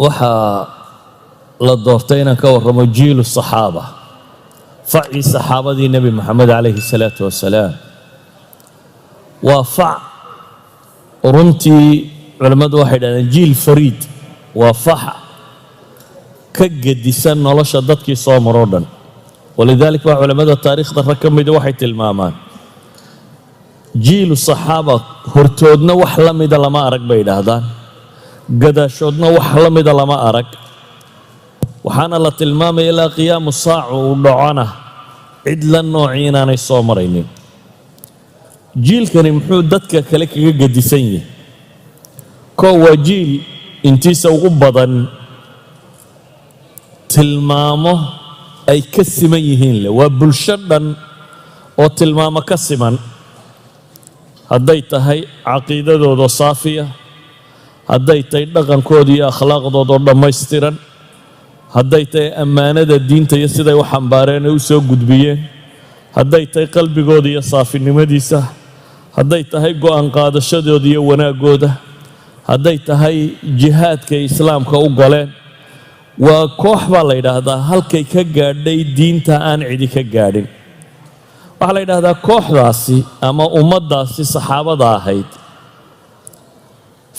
waxaa la doortay inaan ka warramo jiilu saxaaba facii saxaabadii nebi moxamed calayhi salaatu wasalaam waa fac runtii culimmadu waxay dhahdeen jiil fariid waa fax ka gedisan nolosha dadkii soo maroo dhan walidaalika waa culimmada taariikhda rag ka mida waxay tilmaamaan jiilu saxaaba hortoodna wax la mida lama arag bay idhaahdaan gadaashoodna wax la mida lama arag waxaana la tilmaamaya ilaa qiyaamu saacu uu dhacona cid la noocii inaanay soo maraynin jiilkani muxuu dadka kale kaga gedisan yahay koo waa jiil intiisa ugu badan tilmaamo ay ka siman yihiin leh waa bulsho dhan oo tilmaamo ka siman hadday tahay caqiidadooda saafiya hadday tahay dhaqankooda iyo akhlaaqdooda oo dhammaystiran hadday tahay ammaanada diinta iyo siday u xambaareen ay u soo gudbiyeen hadday tahay qalbigooda iyo saafinimadiisa hadday tahay go'aan qaadashadooda iyo wanaaggooda hadday tahay jihaadka islaamka u galeen waa koox baa la yidhaahdaa halkay ka gaadhay diinta aan cidi ka gaadhin waxaa la yidhaahdaa kooxdaasi ama ummaddaasi saxaabada ahayd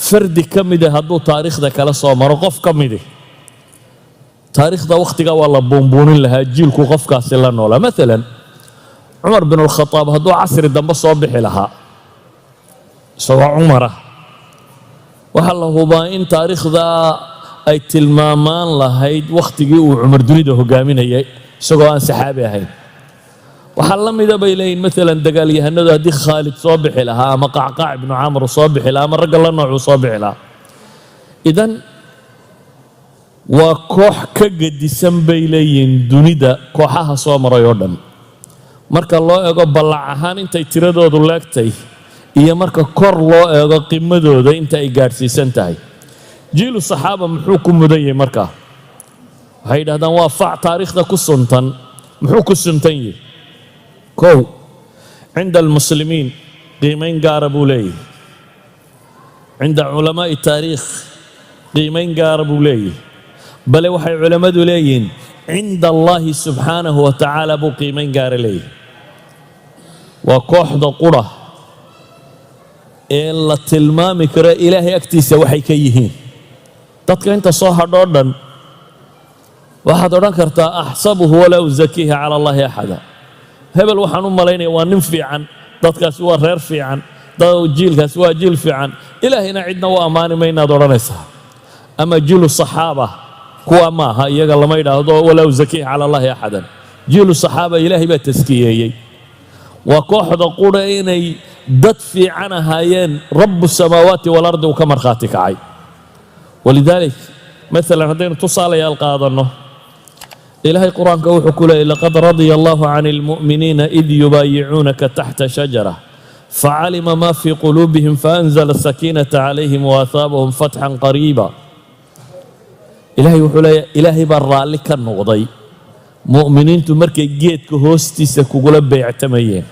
fardi ka mida hadduu taariikhda kala soo maro qof ka midi taariikhda wakhtigaa waa la buunbuunin lahaa jiilku qofkaasi la noolaa maalan cumar bin alkhataab hadduu casri dambe soo bixi lahaa isagoo cumar ah waxaa la hubaa in taariikhdaa ay tilmaamaan lahayd wakhtigii uu cumar dunida hogaaminayay isagoo aan saxaabi ahayn waxaa la mida bay leeyihin maalan dagaalyahanadu haddii khaalid soo bixi lahaa ama qacqaac ibnu camr soo bixi lahaa ama ragga la noocuu soo bixi lahaa idan waa koox ka gedisan bay leeyihiin dunida kooxaha soo maray oo dhan marka loo eego ballac ahaan intay tiradoodu leegtay iyo marka kor loo eego qimadooda inta ay gaadhsiisan tahay jiilu saxaaba muxuu ku mudan yahay markaa waxay yidhahdaan waa fac taariikhda ku suntan muxuu ku suntan yahay kow cinda almuslimiin qiimayn gaara buu leeyahay cinda culamaa'i taariikh qiimayn gaara buu leeyahay bale waxay culammadu leeyihiin cinda allaahi subxaanahu wa tacaala buu qiimayn gaara leeyahay waa kooxda qura ee la tilmaami karo ilaahay agtiisa waxay ka yihiin dadka inta soo hadhoo dhan waxaad odhan kartaa axsabuhu walaa uzakiiha cala allaahi axada hebel waxaan u malaynaya waa nin fiican dadkaasi waa reer fiican jiilkaasi waa jiil fiican ilaahayna cidna u ammaani maynaad odhanaysaa ama jiilu saxaaba kuwa maaha iyaga lama yidhaahdo walaa uzakiiha cala allaahi axadan jiilu saxaaba ilaahay baa taskiyeeyey waa kooxda qura inay dad fiican ahaayeen rabu samaawaati walardi uu ka markhaati kacay walidaalik maalan haddaynu tusaalayaal qaadanno ilaahay qur-aanka wuxuu ku leeyay laqad radya allahu can almu'miniina id yubaayicuunaka taxta shajara facalima ma fii quluubihim faanzala sakiinata calayhim waahaabahum fatxan qariiba ilaahay wuxuu leeyahy ilaahay baa raalli ka noqday mu'miniintu markay geedka hoostiisa kugula beectamayeen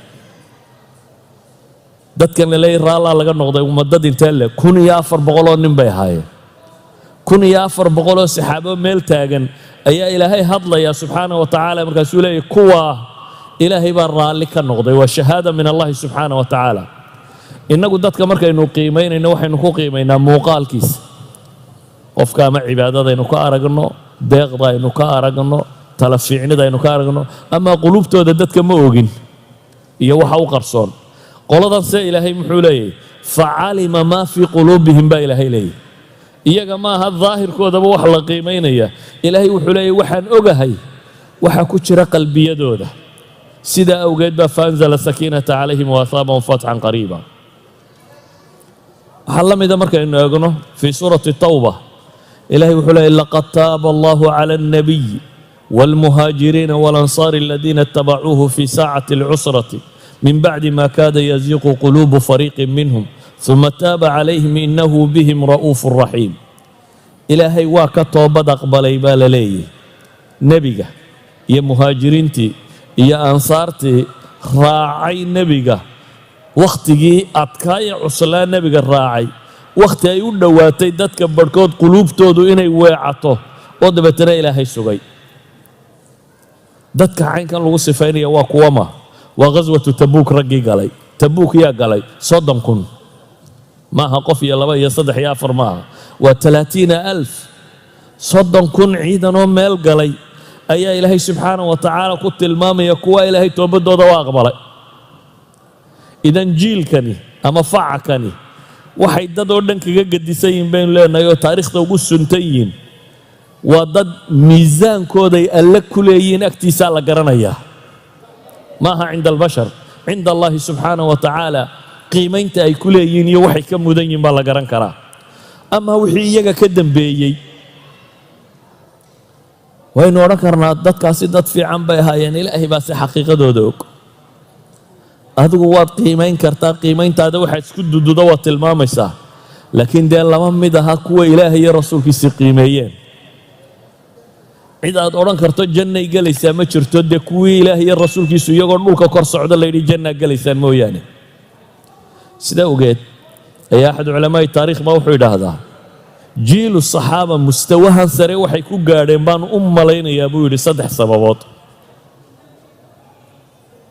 dadkan laleeyahy raallaa laga noqday ummadad intee le 1400 oo nin bay ahaayeen 1400 oo saxaabo meel taagan ayaa ilaahay hadlaya subxaana wa tacaala markaasuu leeyahy kuwaa ilaahay baa raalli ka noqday waa shahaada min allahi subxaana wa tacaala innagu dadka markaynu qiimaynayno waxaynu ku qiimaynaa muuqaalkiisa qofka ama cibaadadaynu ka aragno deeqda aynu ka aragno tala fiicnida aynu ka aragno ama qulubtooda dadka ma ogin iyo waxa u qarsoon qoladan see ilaahay muxuu leeyahay facalima maa fii quluubihim baa ilaahay leeyahy iyaga maaha daahirkoodaba wax la qiimaynaya ilaahay wuxuu leeyahy waxaan ogahay waxa ku jira qalbiyadooda sidaa awgeed baa faanzala sakiinata calayhim waahaabahum fatxan qariiba waxaa la mida markaynu eegno fii suurati tawba ilaahay wuxuu leeyahy laqad taaba allahu cala alnabiy waalmuhaajiriina waalansaari aladiina itabacuuhu fii saacati alcusrati min bacdi ma kaada yaziiqu quluubu fariiqin minhum uma taaba calayhim innahu bihim ra'uufu raxiim ilaahay waa ka toobad aqbalay baa la leeyahy nebiga iyo muhaajiriintii iyo ansaartii raacay nebiga wakhtigii adkaaya cuslaa nebiga raacay wakhti ay u dhowaatay dadka barhkood quluubtoodu inay weecato oo dabeetana ilaahay sugay. dadka caynkan lagu sifaynaya waa kuwama waa ghaswatu tabuuk raggii galay. tabuuk yaa galay 30,000 maaha qof iyo 2 iyo 3 iyo 4 maaha, waa 30,000. 30,000 ciidan oo meel galay ayaa ilaahay subxaanahu wa tacaala ku tilmaamaya kuwa ilaahay toobadooda u aqbalay. idan jiilkani ama facakani waxay dad oo dhan kaga gedisan yihiin baynu leenahay oo taariikhda ugu suntan yihiin. waa dad miisaankooday alle ku leeyihiin agtiisaa la garanayaa, maaha cinda albashar, cinda allahi subxaanahu wa tacaala qiimaynta ay ku leeyihiin iyo waxay ka mudan yihiin baa la garan karaa. ama wixii iyaga ka dambeeyey waynu odhan karnaa dadkaasi dad fiican bay ahaayeen, ilaahay baa si xaqiiqadooda og. adigu waad qiimayn kartaa, qiimayntaada waxaad isku dududo waad tilmaamaysaa, laakiin dee lama mid aha kuwa ilaahay iyo rasuulkiisii qiimeeyeen. cid aad odhan karto jannay gelaysaa ma jirto, dee kuwii ilaahay iyo rasuulkiisu iyagoo dhulka kor socda layidhi jannaa gelaysaan mooyaane. sidaa ogeed ayaa axad culamaa'i taariikh baa wuxuu yidhaahdaa jiilu saxaaba mustawahan sare waxay ku gaadheen baan u malaynayaa buu yidhi 3 sababood.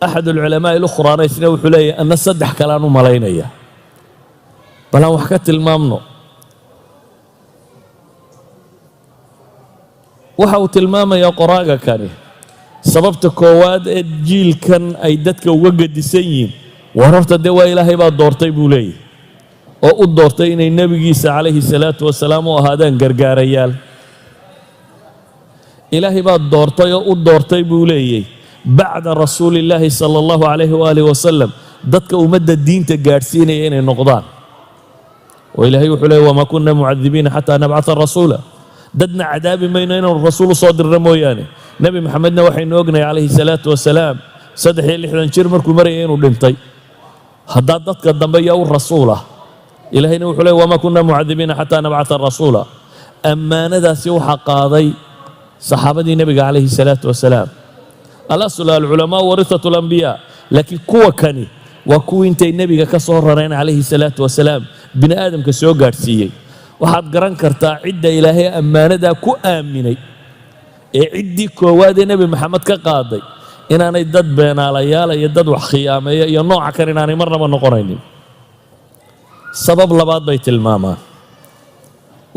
axad alculamaa'i alukhraana isna wuxuu leeyahay anna 3 kaleaan u malaynaya, bal aan wax ka tilmaamno. waxa uu tilmaamayaa qoraaga kani sababta koowaad ee jiilkan ay dadka uga gedisan yihiin war horta dee waa ilaahay baa doortay buu leeyahay, oo u doortay inay nebigiisa calayhi salaatu wasalaam u ahaadaan gargaarayaal. ilaahay baa doortay oo u doortay buu leeyahay bacda rasuulillaahi sala allahu calayhi waaalih wasalam dadka ummadda diinta gaadhsiinaya inay noqdaan. oo ilaahay wuxuu leeyahy wamaa kunna mucadibiina xataa nabcata rasuula, dadna cadaabi mayno inaanu rasuul u soo dirno mooyaane. nebi maxamedna waxaynu ognahay calayhi salaatu wasalaam 63 jir markuu marayay inuu dhintay. haddaa dadka dambe yaa u rasuul ah, ilaahayna wuxuu leeyahy wamaa kunna mucadibiina xataa nabcata rasuula. ammaanadaasi waxaa qaaday saxaabadii nebiga calayhi salaatu wasalaam. alasl alculamaa warithatu alambiyaa, laakiin kuwa kani waa kuwii intay nebiga ka soo rareen calayhi salaatu wasalaam bini aadamka soo gaadhsiiyey. waxaad garan kartaa cidda ilaahay ammaanadaa ku aaminay ee ciddii koowaad ee nebi maxamed ka qaaday inaanay dad beenaalayaala iyo dad wax khiyaameeya iyo nooca kan inaanay marnaba noqonaynin. sabab labaad bay tilmaamaan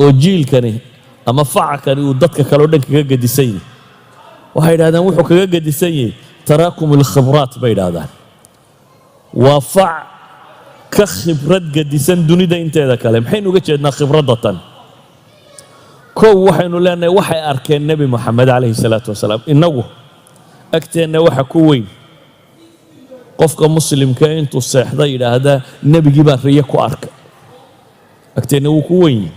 oo jiilkani ama facakani uu dadka kale o dhan kaga gedisan yahay. waxay yidhahdaan wuxuu kaga gedisan yahay taraakum alkhibraat bay yidhahdaan. waa fac ka khibrad gedisan dunida inteeda kale. maxaynu uga jeednaa khibradda tan? kow waxaynu leenahay waxay arkeen nebi moxamed calayhi salaatu wasalaam. innagu agteenna waxa ku weyn qofka muslimka intuu seexda yidhaahdaa nebigii baan riyo ku arkay. agteenna wuu ku weyn yahay.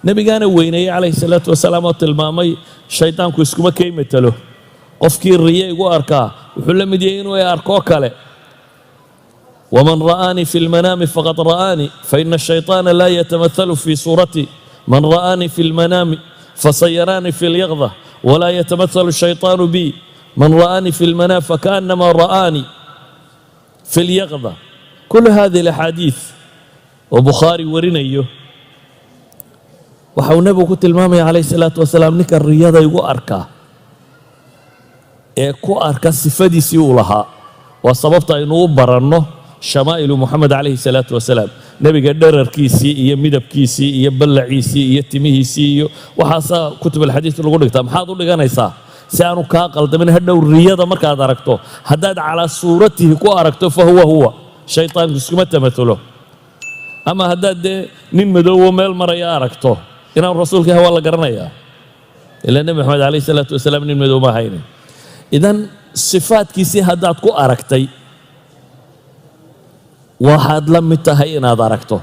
nebigaana weyneeyey calayhi salaatu wasalaam oo tilmaamay shaydaanku iskuma kay matalo. qofkii riyo igu arkaa wuxuu la mid yahay inuu ay arkoo kale. waman ra'aanii fi lmanaami faqad ra'aanii faina ashayطaana laa yatamahalu fi suurati man ra'aanii fi lmanaami fasayaraanii fi lyaqda walaa yatamahalu الshayطaanu bi man ra'aanii fi lmanaam fakaأnama ra'aanii fi lyaqda. kul hadihi اlaxaadiiث oo bukhaari warinayo waxa uu nebigu ku tilmaamaya calayhi salaatu wasalaam ninka riyada igu arkaa ee ku arka sifadiisii uu lahaa. waa sababta aynu u baranno shamaa'ilu moxamed calayhi salaatu wasalaam. nebiga dherarkiisii iyo midabkiisii iyo ballaciisii iyo timihiisii iyo waxaasaa kutub alxadiid lagu dhigtaa. maxaad u dhiganaysaa si aanu kaa qaldamin hadhow riyada markaad aragto haddaad calaa suuratihi ku aragto fa huwa shaytaanku iskuma tamatulo. ama haddaad dee nin madoowo meel maraya aragto inaan rasuulka waa la garanayaa, ilaa nebi maxamed calayhi salaatu wasalaam nin madow ma ahaynin. idan sifaadkiisii haddaad ku aragtay waxaad la mid tahay inaad aragto.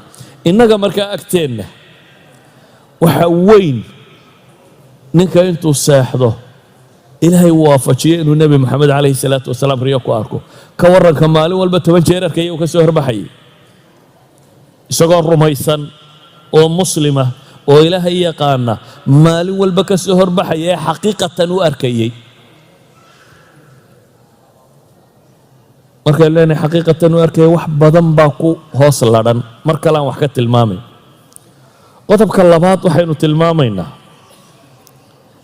innaga markaa agteenna waxa weyn ninka intuu seexdo ilaahay uu waafajiyo inuu nebi maxamed calayhi salaatu wasalaam riyo ku arko. ka warranka maalin walba 10 jeer arkaya uu ka soo horbaxayay isagoo rumaysan oo muslima oo ilaahay yaqaana, maalin walba ka soo horbaxaya ee xaqiiqatan u arkayay. markaan leenahay xaqiiqatan u arkaya wax badan baa ku hoos ladhan. mar kale aan wax ka tilmaamay qodobka labaad waxaynu tilmaamaynaa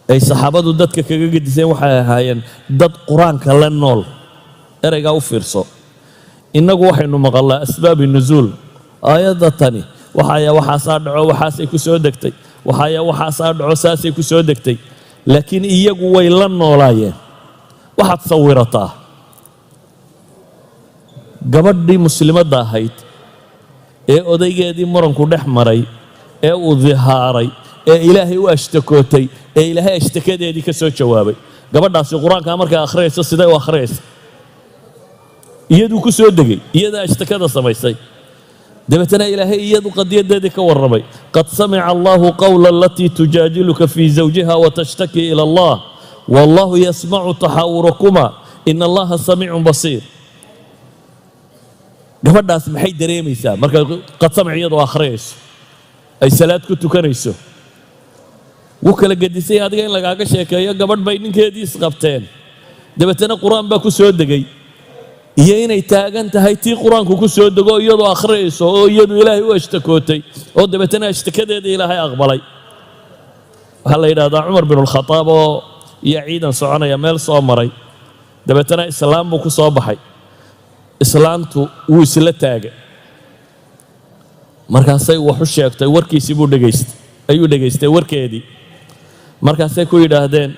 ay saxaabadu dadka kaga gediseen waxay ahaayeen dad qur-aanka la nool. ereygaa u fiirso. innagu waxaynu maqalnaa asbaabi nusuul. aayadda tani waxaasaa dhaco waxaasay ku soo degtay, waxaasaa dhaco saasay ku soo degtay. laakiin iyagu way la noolaayeen. waxaad sawirataa gabadhii muslimadda ahayd ee odaygeedii muranku dhex maray ee uu dihaaray ee ilaahay u ashtakootay ee ilaahay ashtakadeedii ka soo jawaabay. gabadhaasi qur-aankaa markay akhriyayso siday u akhriyaysa? iyaduu ku soo degay, iyadaa ashtakada samaysay. dabeetana ilaahay iyadu qadiyadeedii ka warramay. qad samica allahu qawla alatii tujaadiluka fii zawjiha watashtaki ila allah wallahu yasmacu taxaawurakuma ina allaha samiicun basiir. gabadhaas maxay dareemaysaa marka qad samic iyadoo akhriyayso ay salaad ku tukanayso? wuu kala gedisay adiga in lagaaga sheekeeyo gabadh bay ninkeedii isqabteen, dabeetana qur-aan baa ku soo degay, iyo inay taagan tahay tii qur-aanku ku soo dego iyadoo akhriyayso oo iyadu ilaahay u ashtakootay oo dabeetana ashtakadeeda ilaahay aqbalay. waxaa la yidhahdaa cumar bin alkhataab oo iyo ciidan soconaya meel soo maray, dabeetana islaam buu ku soo baxay. islaantu wuu isla taagay, markaasay wax u sheegtay, warkiisii buu ayuu dhegaystay warkeedii. markaasay ku yidhaahdeen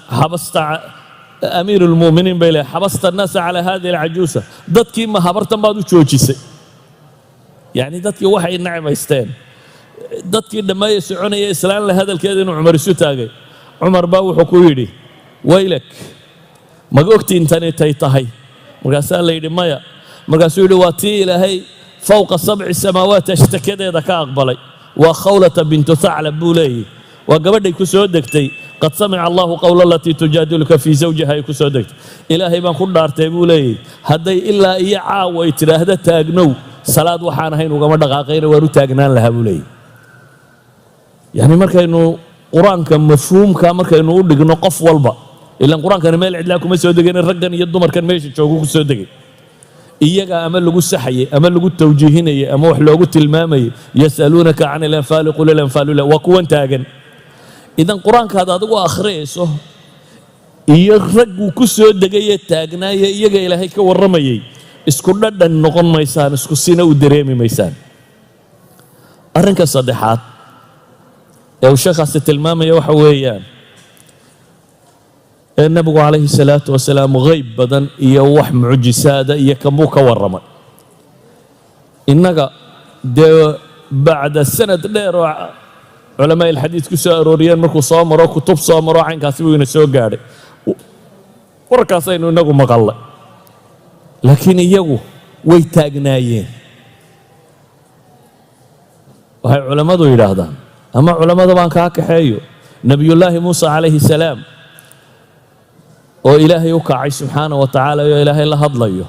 xabasta amiir ulmu'miniin bay leehay xabasta annaasa calaa hadihi alcajuusa. dadkii ma habartan baad u joojisay? yacni dadkii waxay necmaysteen. dadkii dhammeeye soconaya islaan la hadalkeeda inuu cumar isu taagay. cumar baa wuxuu ku yidhi waylak, maga ogti intani tay tahay? markaasaa la yidhi maya. markaasuu yidhi waa tii ilaahay fowqa sabci samaawaat ashtakadeeda ka aqbalay. waa khawlata bintu thaclab buu leeyahy. waa gabadhay ku soo degtay qad samica allahu qawla alatii tujaadiluka fii zawjiha ay ku soo degtay. ilaahay baan ku dhaartay buu leeyahy hadday ilaa iyo caawa ay tidhaahda taagnow salaad waxaan ahayn ugama dhaqaaqayna waan u taagnaan lahaa buu leeyahy. yacni markaynu qur-aanka mafhuumka markaynu u dhigno qof walba, ilaan qur-aankani meel cidlaa kuma soo degayn, raggan iyo dumarkan meesha joogu ku soo degay. iyaga ama lagu saxayay ama lagu tawjiihinayay ama wax loogu tilmaamayay. yasaluunaka can ilanfaali qul ilanfaalu waa kuwan taagan. idan qur-aankaad adigu akhriyayso iyo ragguu ku soo degayee taagnaaye iyaga ilaahay ka warramayay isku dhadhan noqon maysaan, isku sina u dareemi maysaan. arrinka saddexaad ee uu sheekhaasi tilmaamaya waxa weeyaan ee nabigu calayhi salaatu wasalaam qayb badan iyo wax mucjisaada iyo kamuu ka warramay. innaga dee bacda sanad dheer oo culamaa ilxadiid ku soo arooriyeen markuu soo maro kutub soo maro caynkaasi buu ina soo gaadhay. warkaasaynu innagu maqallay, laakiin iyagu way taagnaayeen. waxay culammadu yidhaahdaan ama culammada baan kaa kaxeeyo, nebiyullaahi muusa calayhi salaam oo ilaahay u kacay subxaana wa tacaala oo ilaahay la hadlayo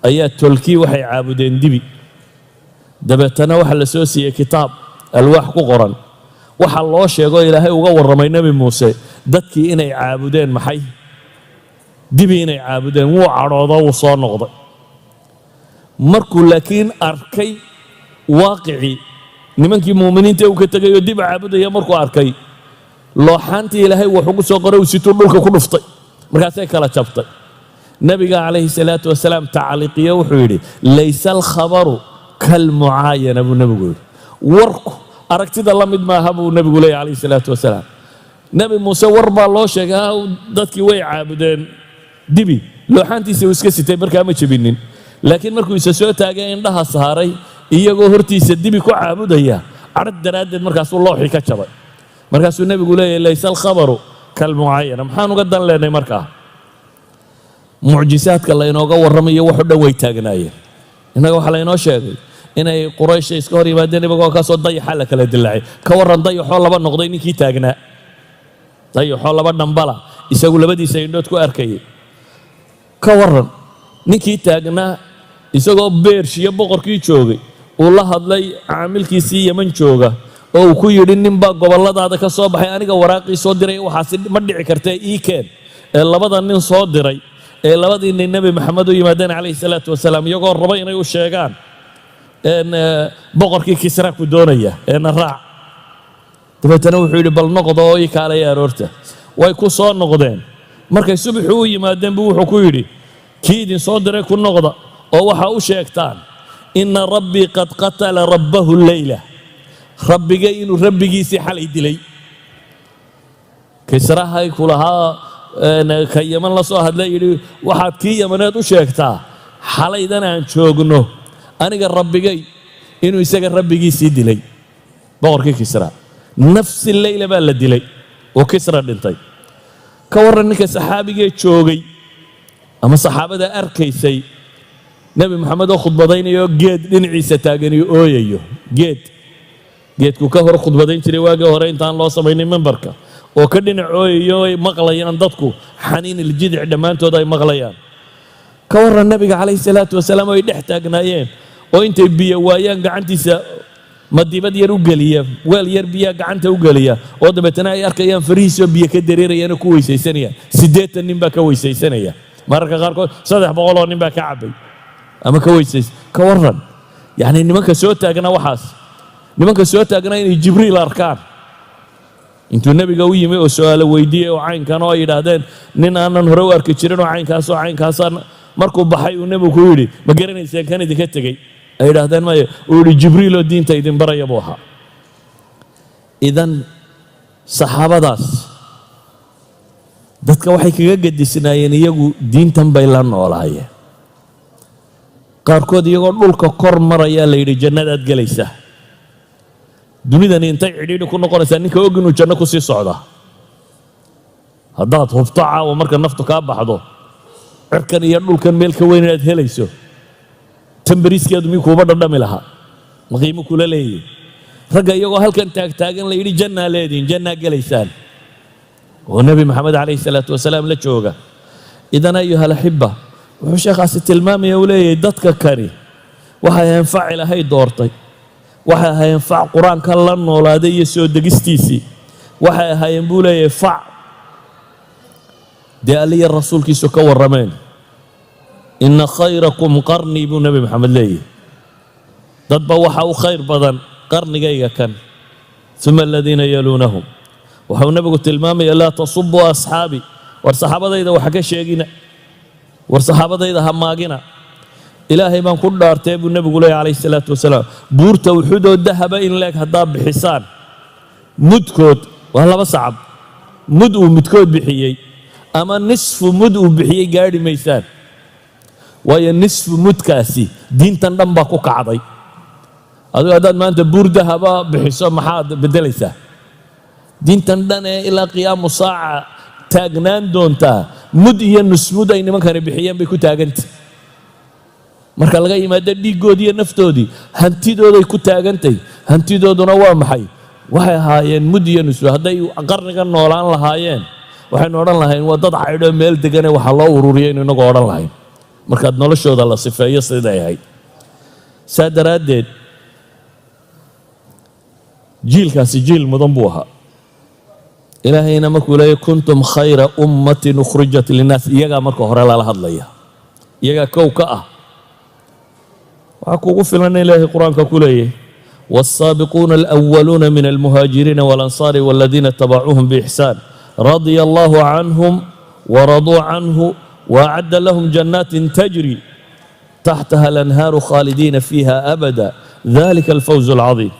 ayaa tolkii waxay caabudeen dibi. dabeetana waxaa la soo siiyey kitaab alwaax ku qoran. waxaa loo sheegoo ilaahay uga warramay nebi muuse dadkii inay caabudeen maxay? dibi inay caabudeen. wuu cadhoodo wuu soo noqday. markuu laakiin arkay waaqicii nimankii muuminiinta uu ka tegay oo dib caabudaya markuu arkay, looxaantii ilaahay wuxuu ku soo qoray uu situu dhulka ku dhuftay, markaasay kala jabtay. nabiga calayhi salaatu wasalaam tacliiqiye wuxuu yidhi laysa alkhabaru kalmucaayana buu nebigu yidhi. warku aragtida la mid maaha buu nebigu leeyahy calayhi salaatu wasalaam. nebi muuse war baa loo sheegay dadkii way caabudeen dibi, looxaantiisa uu iska sitay markaa ma jebinin. laakiin markuu isa soo taagay indhaha saaray iyagoo hortiisa dibi ku caabudaya, cadhad daraaddeed markaasuu looxii ka jabay. markaasuu nebigu leeyahy laysa alkhabaru kalmucaayana. maxaan uga dan leenay markaa? mucjisaadka laynooga warramayo waxu dhan way taagnaayeen. innaga waxaa laynoo sheegay inay quraysha iska hor yimaadeen ibagoo kaasoo dayaxa la kala dilaacay. ka warran dayaxoo laba noqday ninkii taagnaa, dayaxoo laba dhambala isagu labadiisa indhood ku arkayay. ka warran ninkii taagnaa isagoo beershiyo boqorkii joogay uu la hadlay caamilkiisii yeman jooga oo uu ku yidhi ninbaa gobolladaada ka soo baxay, aniga waraaqii soo diray, waxaasi ma dhici kartee ii keen. ee labada nin soo diray ee labadii nin nebi maxamed u yimaadeen calayhi salaatu wasalaam iyagoo raba inay u sheegaan boqorkii kisra ku doonaya raac dabeetana wuxuu yidhi bal noqdo oo ii kaalaya aroorta way ku soo noqdeen markay subaxu u yimaadeen buu wuxuu ku yidhi kii idin soo diray ku noqda oo waxaa u sheegtaan ina rabbii qad qatala rabbahu leyla rabbigay inuu rabbigiisii xalay dilay kisrahay ku lahaa ka yaman la soo hadlay yidhi waxaad kii yamaneed u sheegtaa xalaydan aan joogno aniga rabbigay inuu isaga rabbigiisii dilay boqorkii kisra nafsi leyla baa la dilay oo kisra dhintay ka warran ninka saxaabigee joogay ama saxaabada arkaysay nebi maxamed oo khudbadaynayo geed dhinaciisa taaganiyo ooyayo geedku ka hor khudbadayn jiray waagii hore intaan loo samaynin mimbarka oo ka dhinac ooyayo ay maqlayaan dadku xaniin iljidic dhammaantood ay maqlayaan ka warran nebiga calayhi salaatu wasalaam ay dhex taagnaayeen oo intay biyo waayaan gacantiisa madibad yar u geliya weel yar biyaa gacanta u geliya oo dabeetana ay arkayaan farihiisoo biyo ka dareerayaan oo ku weysaysanayaan 80 nin baa ka weysaysanaya mararka qaarkood 300 oo nin baa ka cabay ama ka weysays ka warran yacni nimanka soo taagna waxaas nimanka soo taagna inay jibriil arkaan intuu nebiga u yimi oo su'aalo weydiiyey oo caynkan oo ay yidhaahdeen nin aanan hore u arki jirin oo caynkaasaan markuu baxay uu nebigu ku yidhi ma garanayseen kan idinka tegey ay yidhaahdeen maya uu yidhi jibriil oo diinta idin baraya buu ahaa idan saxaabadaas dadka waxay kaga gedisnaayeen iyagu diintan bay la noolaayeen qaarkood iyagoo dhulka kor marayaa la yidhi jannadaad gelaysaa dunidani intay cidhiidhi ku noqonaysaa ninka og inuu janno ku sii socda haddaad hubto caawa marka naftu kaa baxdo cirkan iyo dhulkan meel ka weyn inaad helayso tambariiskeedu mii kuuba dhandhami lahaa ma qiimo kula leeyahy ragga iyagoo halkan taagtaagan la yidhi jannaa leediin jannaa gelaysaan oo nebi maxamed calayhi salaatu wasalaam la jooga idan ayuha alaxiba wuxuu sheekhaasi tilmaamaya uu leeyahay dadka kani waxay ahayn fac ilaahay doortay waxay ahaayeen fac qur-aanka la noolaaday iyo soo degistiisii waxay ahaayeen buu leeyahay fac dee alliya rasuulkiisu ka warrameen ina khayrakum qarnii buu nebi maxamed leeyahay dadba waxa u khayr badan qarnigayga kan uma aladiina yaluunahum waxau nebigu tilmaamaya laa tasubuu asxaabi war saxaabadayda waxa ka sheegina war saxaabadayda ha maagina ilaahay baan ku dhaartee buu nebigu leeyahy calayhi salaatu wasalaam buurta uxudoo dahaba in leeg haddaa bixisaan mudkood waa 2 sacab mud uu midkood bixiyey ama nisfu mud uu bixiyey gaadhi maysaan waayo nisfu mudkaasi diintan dhan baa ku kacday adigu haddaad maanta buur dahaba bixiso maxaad beddelaysaa diintan dhan ee ilaa qiyaamu saaca taagnaan doontaa mud iyo nusmud ay nimankani bixiyeen bay ku taagantay marka laga yimaado dhiiggoodii iyo naftoodii hantidooday ku taagantay hantidooduna waa maxay waxay ahaayeen mud iyo nusmud hadday qarniga noolaan lahaayeen waxaynu odhan lahayn waa dad caydhoo meel degane waxa loo ururiyaynu inagoo odhan lahayn markaad noloshooda la sifeeyo siday ahayd saa daraaddeed jiilkaasi jiil mudan buu ahaa ilaahayna markuu leeyahy kuntum khayra ummatin ukhrijat linnaas iyagaa marka hore lala hadlaya iyagaa kow ka ah waxaa kuugu filan ilaahay qur-aanka ku leeyahay والسابقون الأولون من المهاجرين والأنصار والذين اتبعوهم بإحسان رضي الله عنهم ورضوا عنه وأعد لهم جنات تجري تحتها الأنهار خالدين فيها أبدا ذلك الفوز العظيم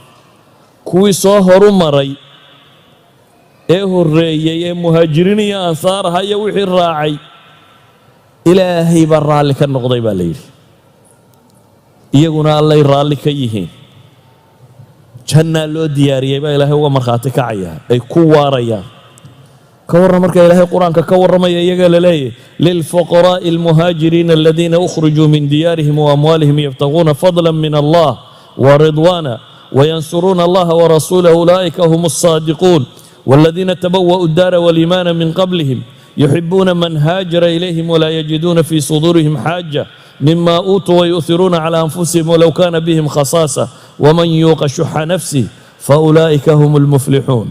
كوي صهر مري الرئي مهاجرين يا أنصار هيا وحي الراعي إلهي برا لك النقضي بالليل يقول الله يرى لك يهين جنة لو دياري با إلهي هو مرخاتك عيها أي كواريا كور مركا إلهي القرآن كور ما يقال لي للفقراء المهاجرين الذين أخرجوا من ديارهم وأموالهم يبتغون فضلا من الله ورضوانا وينصرون الله ورسوله أولئك هم الصادقون والذين تبوأوا الدار والإيمان من قبلهم يحبون من هاجر إليهم ولا يجدون في صدورهم حاجة مما أوتوا ويؤثرون على أنفسهم ولو كان بهم خصاصة ومن يوق شح نفسه فأولئك هم المفلحون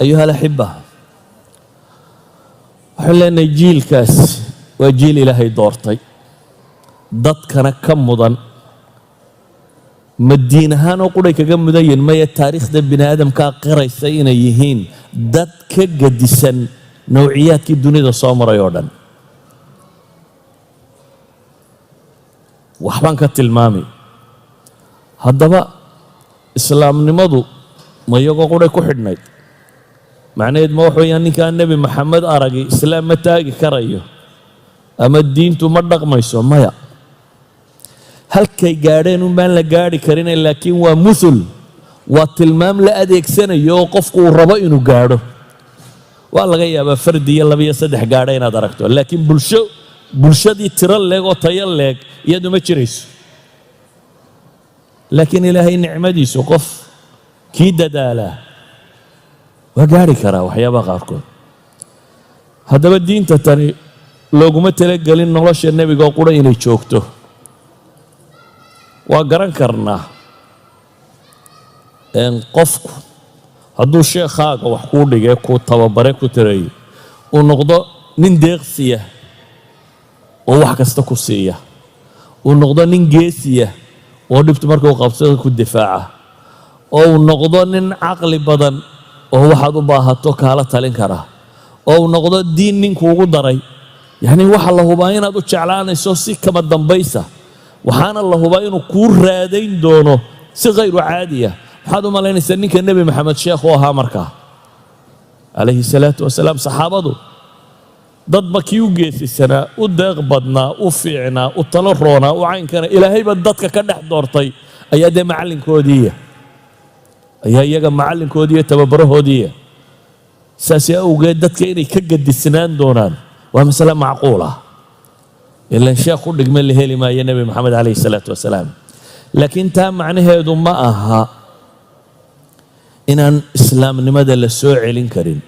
أيها الأحبة حلنا جيل كاس وجيل إلهي دورتي ضد كان كم مضن مدينهان وقولي كجمدين ما يتاريخ ده بني آدم كقري سينا يهين دات كجدسن نوعيات كي الدنيا ده صامرة يوردن وحبان كتلمامي هذا بقى إسلام نمضو ما يقول قولي كحدناي معناه ما هو يعني كان النبي محمد أرجي إسلام متاجي كرايه أما الدين تمرق ما يسوى ما يا هل كي جارين وما لا جاري كرينا لكن ومثل وتلمام لا أديك سنة يوقف وربعين وجاره والله جاي بفردي يلا بيصدح جارين أدركته لكن بلشة دي ترى لك وطيال لك يدو ما تشريس لكن إلهي نعمة دي سقف كيدا دالا وجاري كرا وحيا بغاركم هذا بالدين تتاني لو قمت لك قال إن الله شيء النبي قال قرأ إلي شوكته وقرن كرنا إن قفك هذا الشيء خاق وحكور لك كو تبارك تري ونقضى نندقسيه ووحكستكو سيه ونقضى ننجسيه ودبت مركو قبصتك الدفاع أو نقضى نن عقل بدن وهو حد باهتو كالا تلين كرا أو نقضى الدين نكو قدري يعني وح الله باين هذا الشعلان يسوسي كما الدنبيسة وحان الله باين كور رادين دونه غير عادية هذا ما لين سنين النبي محمد شيخ وها مركا عليه الصلاة والسلام صحابته ضد بكيو جيس السنة وداغ بدنا وفعنا وطلرونا وعين كان إلهي بدتك كدح دورتي أيا دي معلن كودية أيا يجا معلن كودية تببره هودية ساسيا وجدتك إني كجد السنان دونان ومثلا معقولة إلا الشيخ خد جمل هيلي ما النبي محمد عليه الصلاة والسلام لكن تام معناها يدوم معها إن إسلام لماذا للسوء علين كريم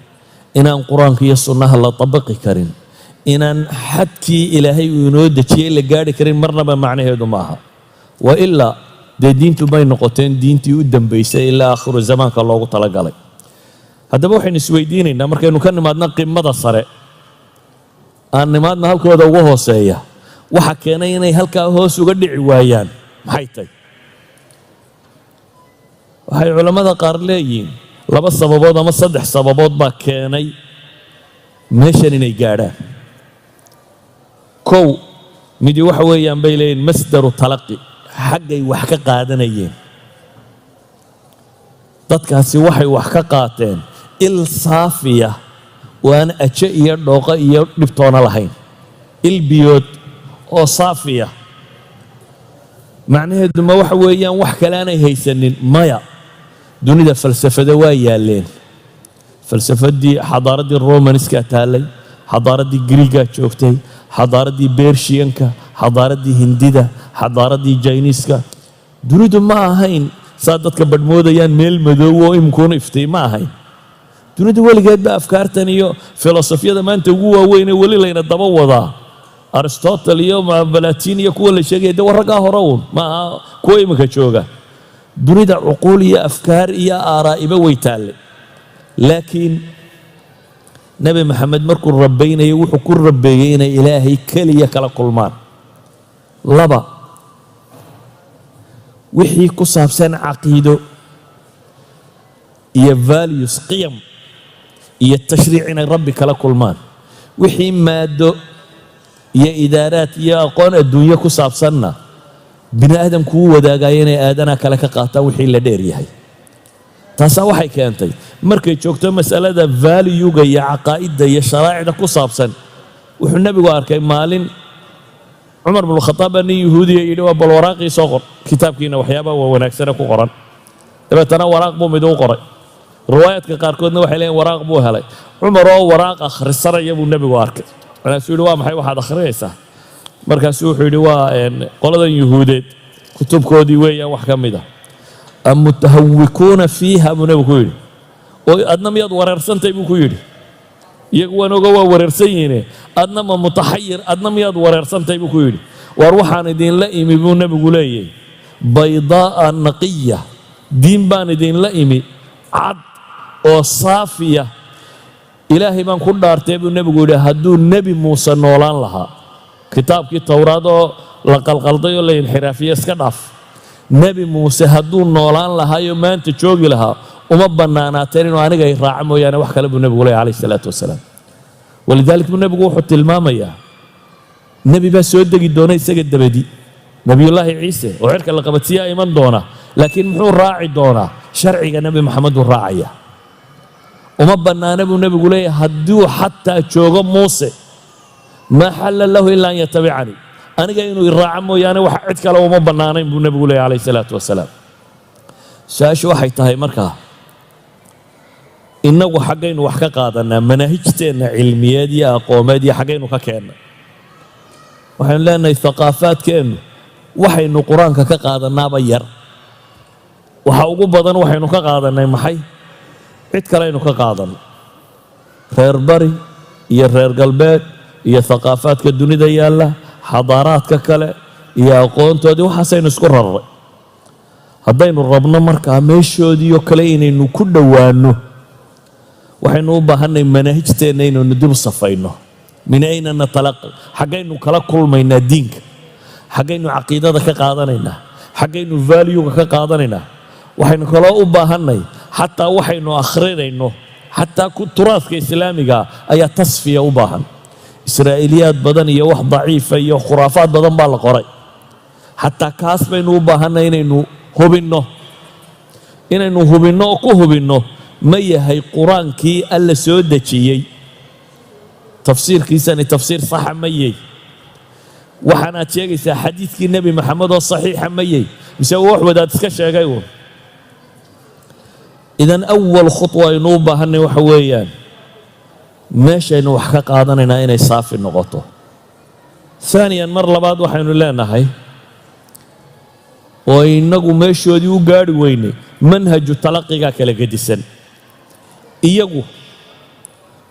إن القرآن كي السنة الله طبقي كريم إن حدكي إلهي ونود شيء اللي قاعد كريم مرنا بمعناها يدوم معها وإلا ده دين تبين نقطتين دين تيودم بيسا إلا آخر الزمان كالله طلق عليه هذا بوحي نسويديني نمر كأنه كان ما نقيم مدى الصرع أن ما نهلك هذا وهو سيء وحكينا إني هلك هو سجد عويان محيطي وهي علماء قارلين لبس سببات ما صدح سببات بكيني مشان إني قارة كو مدي وحويان بيلين مصدر تلقي حقي وحكا قادنيين dadkaasi waxay wax ka qaateen il saafiya waan aje iyo dhooqa iyo dhibtoona lahayn il biyood oo saafiya macnaheedu ma waxa weeyaan wax kale aanay haysanin maya dunida falsafada waa yaaleen falsafadii xadaaradii romanska taalay xadaaradii griiga joogtay xadaaradii bershiyanka xadaaradii hindida xadaaradii jayniska dunidu ma ahayn saadadka badmoodayaan meel madow oo imkuun iftay ma ahayn dunida weligeed ba afkaartan iyo filosofiyada maanta ugu waaweyn weli layna daba wadaa aristotle iyo balatin iyo kuwa la sheegay de waraga horown ma kuwa imika jooga dunida uqul iyo afkaar iyo aaraa'iba way taale laakiin nabi maxamed markuu rabbeynay wuxuu ku rabbeeyay inay ilaahay kaliya kala kulmaan laba wixii ku saabsan caqiido iyo values qiyam iyo tashriic inay rabbi kala kulmaan wixii maado iyo idaaraad iyo aqoon adduunyo ku saabsanna bini aadamku uu wadaagaya inay aadana kale ka qaataan wixii la dheer yahay taasaa waxay keentay markay joogto masalada valuega iyo caqaa'idda iyo sharaa'icda ku saabsan wuxuu nabigu arkay maalin عمر بن الخطاب أن يهودي يدوا بالوراقي صغر كتابكينا وحيابا ونكسر كقران إذا تنا وراق بو مدو قرأ رواية كقاركودنا وحيلين وراق بو هلاي عمر وراق آخر السر يبو النبي وارك أنا سؤال محي واحد آخر يسا مركز سوحي دوا إن قلدا يهودي كتب كودي ويا وحكم ده المتهوكون فيها من أبو كويل وأدنى مياد وررسنت أبو كويل يقوى نقوى وررسينه أدنى ما متحير أدنى مياد وررسنت أبو كويل وروحان دين لئيم ابن النبي قولي بيضاء نقية دين بان دين لئيم عد وصافية إلهي من كل دارت ابن النبي قولي هدو النبي موسى نولان لها كتاب كي التوراة لقل قلطي ولا انحرافية اسكناف nebi muuse hadduu noolaan lahaayo maanta joogi lahaa uma bannaanaateen inuu aniga ay raaca mooyaane wax kale buu nebigu leeyahay calayhi salaatu wasalaam walidaalika buu nebigu wuxuu tilmaamayaa nebi baa soo degi doona isaga dabadi nebiyullaahi ciise oo cirka la qabadsiiyaa iman doona laakiin muxuu raaci doonaa sharciga nebi maxamed buu raacaya uma bannaana buu nebigu leeyahay hadduu xataa joogo muuse maa xalla lahu ilaa an yatabicanii aniga inuu iraaco mooyaane wax cid kale uma bannaanayn buu nebigu leeyahay calayhi salaatu wasalaam su-aashu waxay tahay markaa innagu xaggaynu wax ka qaadanaa manaahijteenna cilmiyeed iyo aqoomeed iyo xaggaynu ka keenna waxaynu leenahay thaqaafaadkeennu waxaynu qur-aanka ka qaadannaaba yar waxa ugu badan waxaynu ka qaadannay maxay cid kaleaynu ka qaadanno reer bari iyo reer galbeed iyo thaqaafaadka dunida yaalla xadaaraadka kale iyo aqoontoodii waxaasaynu isku rarray haddaynu rabno markaa meeshoodiioo kale inaynu ku dhowaanno waxaynu u baahanay manaahijteenna inaynu dib u safayno min ayna natalaqi xaggaynu kala kulmaynaa diinka xaggaynu caqiidada ka qaadanaynaa xaggaynu valuega ka qaadanaynaa waxaynu kaloo u baahannay xataa waxaynu akhrinayno xataa turaadka islaamiga ayaa tasfiya u baahan israa'iiliyaad badan iyo wax daciifa iyo khuraafaad badan baa la qoray xataa kaas baynu u baahannay inaynu hubinno oo ku hubinno ma yahay qur-aankii alla soo dejiyey tafsiirkiisani tafsiir saxa ma yahay waxaanaad sheegaysaa xadiidkii nebi maxamed oo saxiixa ma yahay mise wax wadaad iska sheegay uun idan awal khutwa aynu u baahannay waxa weeyaan meeshaynu wax ka qaadanaynaa inay saafi noqoto aaniyan mar labaad waxaynu leenahay oo innagu meeshoodii u gaari weynay manhaju talaqigaa kala gedisan iyagu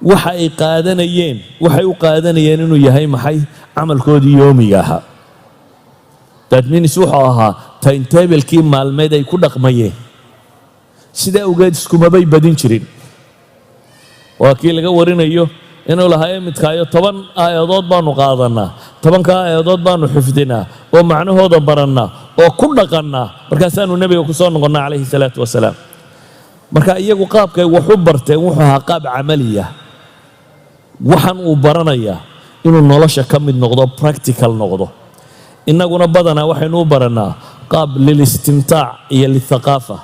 waxa ay qaadanayeen waxay u qaadanayeen inuu yahay maxay camalkoodii yoomiga ahaa that means wuxuu ahaa timetablekii maalmeed ay ku dhaqmayeen sidaa awgeed iskumabay badin jirin waa kii laga warinayo inuu lahaa midkaayo 10 aayadood baanu qaadannaa 10ka aayadood baanu xifdinaa oo macnahooda barannaa oo ku dhaqannaa markaasaanu nebiga ku soo noqonnaa calayhi salaatu wasalaam marka iyagu qaabkay wax u barteen wuxuu ahaa qaab camaliya waxaan uu baranayaa inuu nolosha ka mid noqdo practical noqdo innaguna badanaa waxaynu u barannaa qaab lilistimtaac iyo lithaqaafa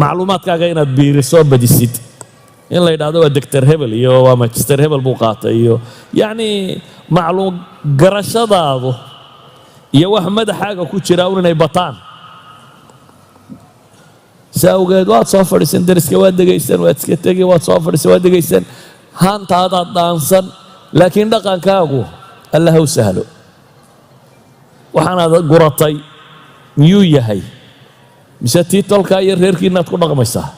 macluumaadkaaga inaad biirisoo badisid in la yidhaahdo waa doctor hebel iyo waa magister hebel buu qaatay iyo yacni garashadaadu iyo wax madaxaaga ku jira un inay bataan saa awgeed waad soo fadhiisan dariska waad dhegaysan waad iska tegi waad soo fadhiisan waad dhegaysan haantaadaad dhaansan laakiin dhaqankaagu alla ha u sahlo waxaanaad guratay miyuu yahay mise tii tolkaa iyo reerkiinaad ku dhaqmaysaa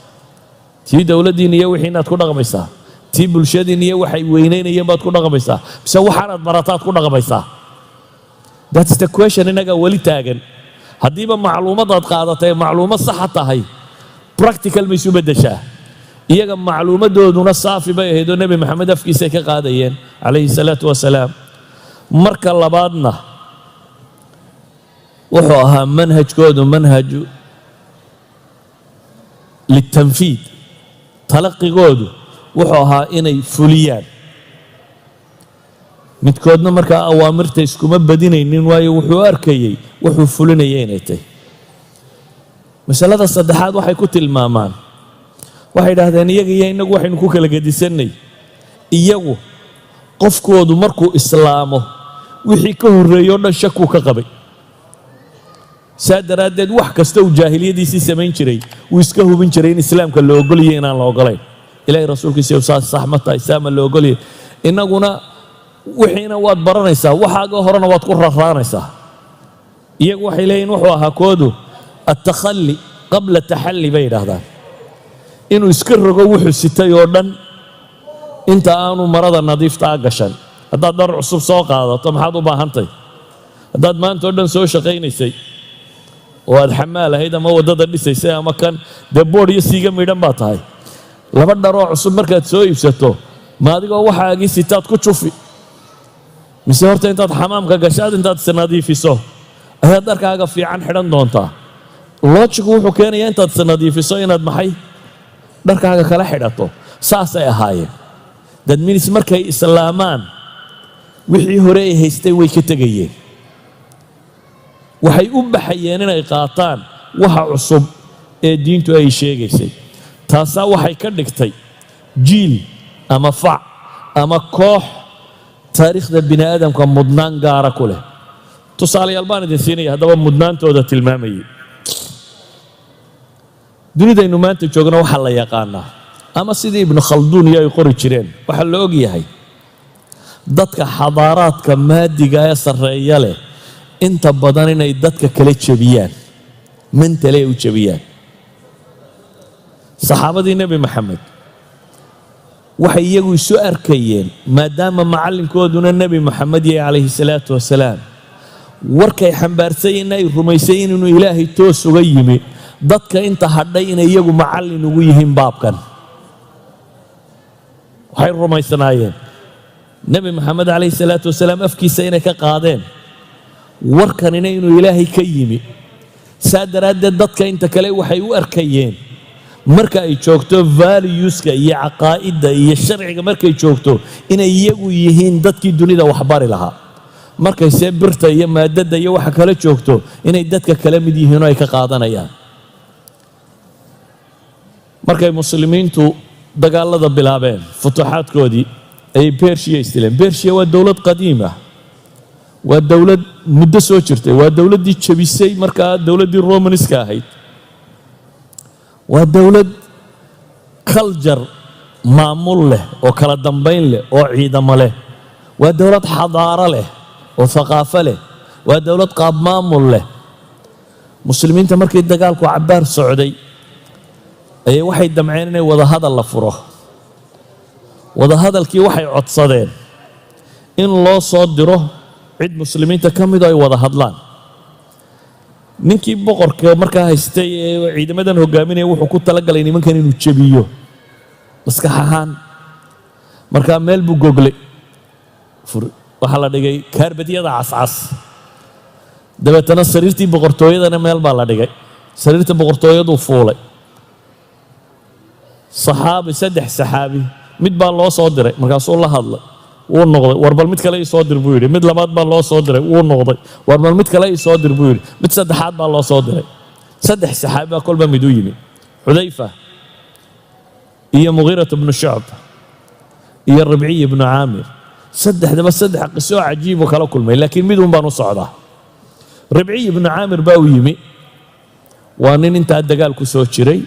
tii dowladdiin iyo wixiinaad ku dhaqmaysaa tii bulshadiin iyo waxay weynaynayeen baad ku dhaqmaysaa mise waxaanaad barataad ku dhaqmaysaa that's the question inaga weli taagan haddiiba macluumadaad qaadatay macluumad saxa tahay practical ma isu beddeshaa iyaga macluumadooduna saafi bay ahayd oo nebi maxamed afkiisay ka qaadayeen calayhi salaatu wasalaam marka labaadna wuxuu ahaa manhajkoodu manhaju litanfiid talaqigoodu wuxuu ahaa inay fuliyaan midkoodna markaa awaamirta iskuma badinaynin waayo wuxuu arkayey wuxuu fulinayay inay tahay masalada saddexaad waxay ku tilmaamaan waxay idhaahdeen iyaga iyo innagu waxaynu ku kala gedisannay iyagu qofkoodu markuu islaamo wixii ka horreeyey oo dhan shakuu ka qabay saa daraaddeed wax kasta uu jaahiliyadiisii samayn jiray wuu iska hubin jiray in islaamka la ogoliyay inaan la ogolayn ilaahay rasuulkiisa saas sax ma tahay saama la ogoliyay innaguna wixiina waad baranaysaa waxaaga horena waad ku raraanaysaa iyagu waxay leeyihin wuxuu ahaa koodu attakhalli qabla taxalli bay yidhaahdaan inuu iska rogo wuxuu sitay oo dhan inta aanu marada nadiiftaa gashan haddaad dhar cusub soo qaadato maxaad u baahantahay haddaad maanta oo dhan soo shaqaynaysay oo aad xamaal ahayd ama waddada dhisaysay ama kan dee boodh iyo siiga midhan baa tahay laba dharoo cusub markaad soo iibsato ma adigoo waxaagii sitaad ku jufi mise horta intaad xamaamka gashaad intaad isnadiifiso ayaad dharkaaga fiican xidhan doontaa loojigu wuxuu keenayaa intaad isnadiifiso inaad maxay dharkaaga kala xidhato. saasay ahaayeen. that means markay islaamaan wixii hore ay haystay way ka tegayeen, waxay u baxayeen inay qaataan waxa cusub ee diintu ay sheegaysay. taasaa waxay ka dhigtay jiil ama fac ama koox taariikhda bini aadamka mudnaan gaara ku leh. tusaalayaal baan idin siinaya haddaba mudnaantooda tilmaamayay. dunidaynu maanta joogno waxaa la yaqaanaa, ama sidii ibnu khalduun iyo ay qori jireen, waxaa la og yahay dadka xadaaraadka maadiga ee sarreeya leh inta badan inay dadka kala jebiyaan, mentale ay u jebiyaan. saxaabadii nebi maxamed waxay iyagu isu arkayeen, maadaama macallinkooduna nebi maxamed yahay calayhi salaatu wasalaam, warkay xambaarsayiin ay rumaysayiin inuu ilaahay toos uga yimi, dadka inta hadhay inay iyagu macallin ugu yihiin baabkan. waxay rumaysanaayeen nebi maxamed calayhi salaatu wasalaam afkiisa inay ka qaadeen warkanina inuu ilaahay ka yimi. saa daraaddeed dadka inta kale waxay u arkayeen marka ay joogto valueska iyo caqaa'idda iyo sharciga markay joogto inay iyagu yihiin dadkii dunida waxbari lahaa. markayse birta iyo maadada iyo waxa kala joogto inay dadka kala mid yihiin oo ay ka qaadanayaan. markay muslimiintu dagaalada bilaabeen futuuxaadkoodii ayay bershiya istileen. bershiya waa dowlad qadiima, waa dowlad muddo soo jirtay, waa dowladdii jebisay markaa dowladdii romaniska ahayd. waa dowlad kaljar maamul leh oo kala dambayn leh oo ciidamo leh. waa dowlad xadaaro leh oo thaqaafo leh. waa dowlad qaab maamul leh. muslimiinta markii dagaalku cabbaar socday ayay waxay damceen inay wadahadal la furo. wadahadalkii waxay codsadeen in loo soo diro cid muslimiinta ka mid oo ay wada hadlaan. ninkii boqorka markaa haystay ee ciidamadan hogaaminaya wuxuu ku talagalay nimankan inuu jebiyo maskax ahaan. markaa meel buu goglay, waxaa la dhigay kaarbadyada cascas. dabeetana sariirtii boqortooyadana meel baa la dhigay. sariirta boqortooyaduu fuulay. saddex saxaabi mid baa loo soo diray, markaasuu la hadlay, wuu noqday. warbal mid kale ii soo dir buu yidhi. mid labaad baa loo soo diray, wuu noqday. warbal mid kale ii soo dir buu yidhi. mid saddexaad baa loo soo diray. saddex saxaabi baa kolba mid u yimi, xudayfa iyo mugiirat bnu shucb iyo ribciy ibnu caamir. saddexdaba saddex qiso cajiib oo kala kulmay, laakiin mid uun baan u socdaa. ribciy ibnu caamir baa u yimi. waa nin intaa dagaal ku soo jiray,